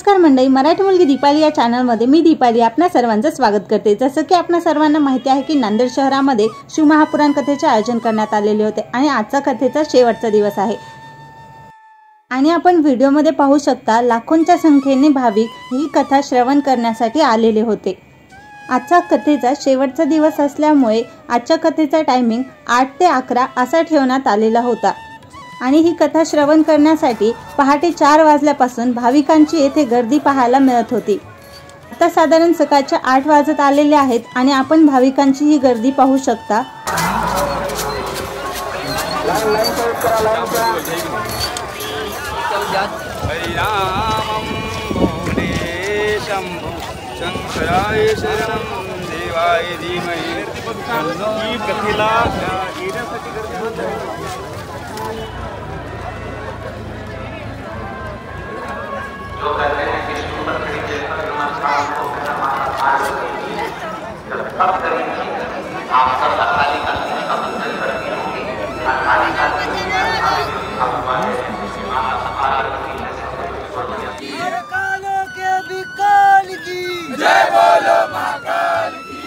नमस्कार मंडळी, मराठी मुलगी दीपाली या चॅनलमध्ये मी दीपाली आपणा सर्वांचं स्वागत करते। जसं की आपणा सर्वांना माहिती आहे की नांदेड शहरामध्ये शिवमहापुराण कथेचे आयोजन करण्यात आलेले होते आणि आजचा कथेचा शेवटचा दिवस आहे। आणि आपण व्हिडिओमध्ये पाहू शकता लाखोंच्या संख्येने भाविक ही कथा श्रवण करण्यासाठी आलेले होते। आजचा कथेचा शेवटचा दिवस असल्यामुळे आजच्या कथेचा टायमिंग 8 ते 11 असा ठेवण्यात आलेला होता आणि ही कथा श्रवण करण्यासाठी पहाटे 4 वाजल्यापासून भाविकांची येथे गर्दी पाहायला मिळत होती। आता साधारण सकाळचे 8 वाजत आलेले आहेत आणि आपण भाविकांची ही गर्दी पाहू शकता। शंकराय शरणं देवाय धीमहि तन्नो कथेला येण्यासाठी गर्दी होत आहे। जो कहते हैं कि विष्णु पत्नी के नमस्कार को जब तब करेंगे आप सब अकाली का मंत्र करते होंगे। अकाली का कालों के विकाल की जय बोलो महाकाल की।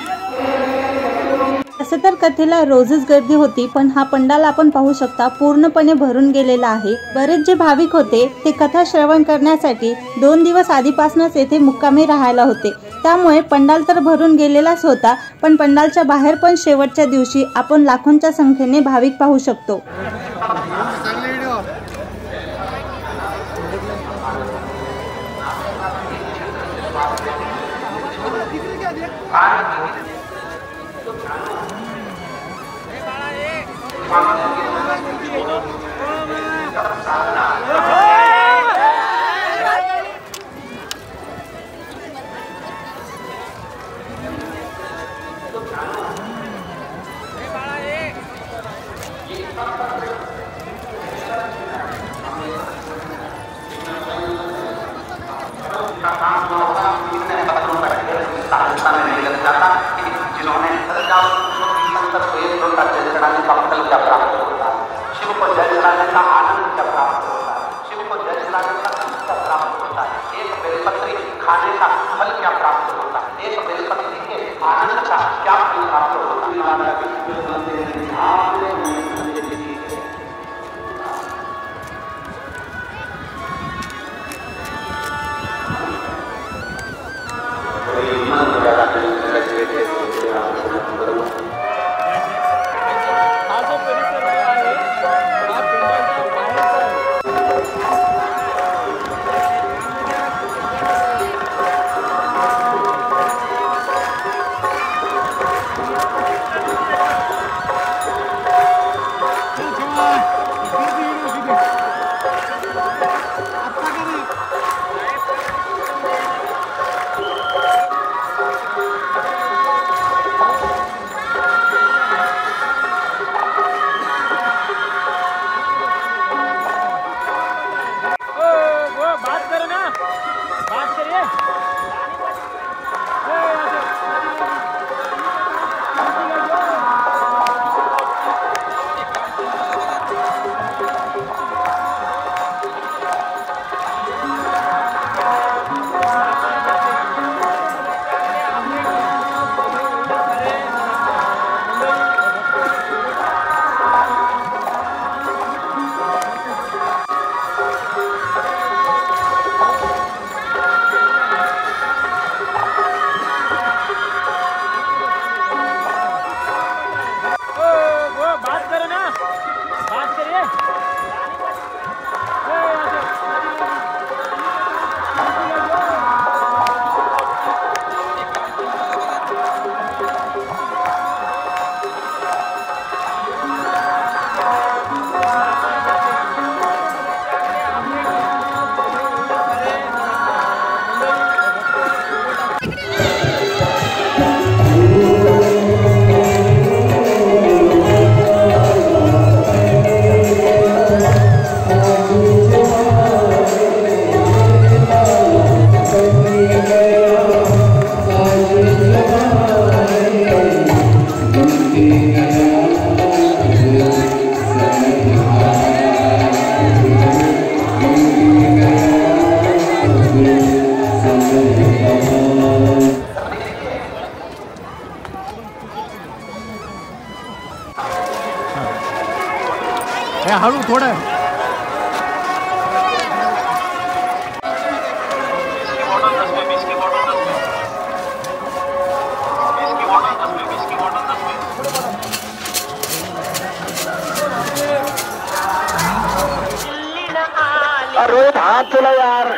तसं तर कथेला रोजच गर्दी होती, पण हा पंडाल आपण पाहू शकता पूर्णपणे भरून गेलेला आहे। बरेच जे भाविक होते ते कथा श्रवण करण्यासाठी 2 दिवस आधीपासूनच येथे मुक्कामी राहायला होते, त्यामुळे पंडाल तर भरून गेलेलाच होता, पण पंडालच्या बाहेर पण शेवटच्या दिवशी आपण लाखोंच्या संख्येने भाविक पाहू शकतो। जिन्होंने शिव को जल चढ़ाने का आनंद क्या प्राप्त होता है, शिव को हळू थोडं रोहित हात तुला यार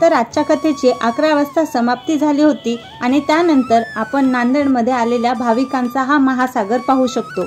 तर आजच्या कथेची 11 वाजता समाप्ती झाली होती आणि त्यानंतर आपण नांदेडमध्ये आलेल्या भाविकांचा हा महासागर पाहू शकतो।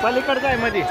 पलीकडचं आहे मध्ये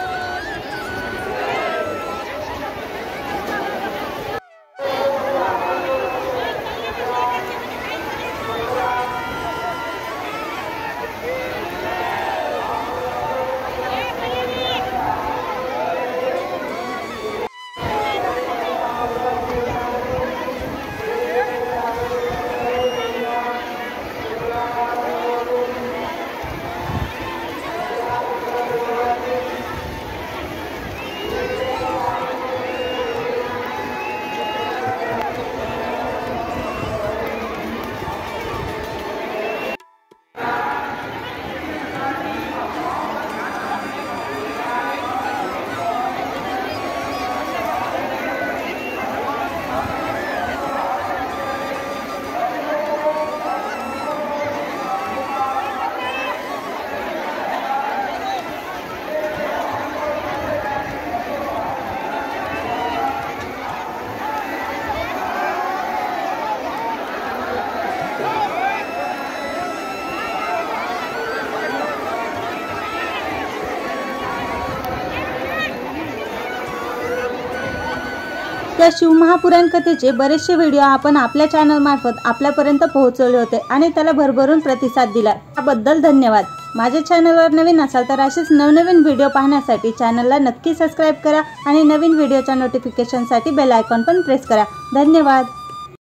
या शिवमहापुराण कथेचे बरेचसे व्हिडिओ आपण आपल्या चॅनल मार्फत आपल्यापर्यंत पोहोचवले होते आणि त्याला भरभरून प्रतिसाद दिला, त्याबद्दल धन्यवाद। माझ्या चॅनलवर नवीन असाल तर असेच नवनवीन व्हिडिओ पाहण्यासाठी चॅनलला नक्की सबस्क्राइब करा आणि नवीन व्हिडिओच्या नोटिफिकेशनसाठी बेल आयकॉन पण प्रेस करा। धन्यवाद।